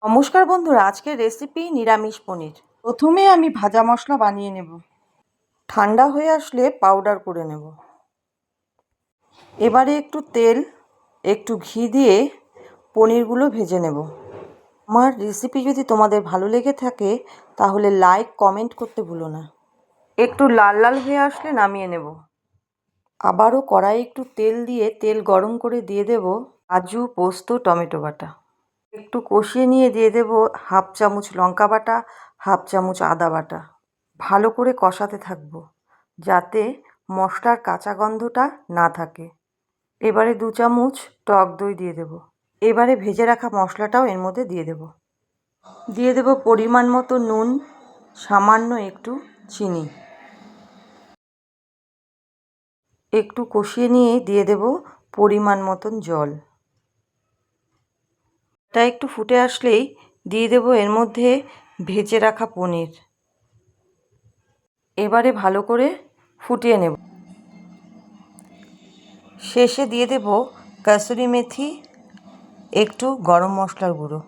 নমস্কার বন্ধুরা, আজকের রেসিপি নিরামিষ পনির। প্রথমে আমি ভাজা মশলা বানিয়ে নেব। ঠান্ডা হয়ে আসলে পাউডার করে নেব। এবারে একটু তেল, একটু ঘি দিয়ে পনিরগুলো ভেজে নেব। আমার রেসিপি যদি তোমাদের ভালো লেগে থাকে তাহলে লাইক কমেন্ট করতে ভুলো না। একটু লাল লাল হয়ে আসলে নামিয়ে নেব। আবারও কড়াইয়ে একটু তেল দিয়ে তেল গরম করে দিয়ে দেব কাজু, পোস্ত, টমেটো বাটা। একটু কষিয়ে নিয়ে দিয়ে দেব হাফ চামচ লঙ্কা বাটা, হাফ চামচ আদা বাটা। ভালো করে কষাতে থাকবো যাতে মশলার কাঁচা গন্ধটা না থাকে। এবারে 2 চামচ টক দই দিয়ে দেব। এবারে ভেজে রাখা মশলাটাও এর মধ্যে দিয়ে দেব। দিয়ে দেব পরিমাণ মতো নুন, সামান্য একটু চিনি। একটু কষিয়ে নিয়ে দিয়ে দেব পরিমাণ মতন জল। তা একটু ফুটে আসলেই দিয়ে দেব এর মধ্যে ভেজে রাখা পনির। এবারে ভালো করে ফুটিয়ে নেব। শেষে দিয়ে দেব কাসুরি মেথি, একটু গরম মশলার গুঁড়ো।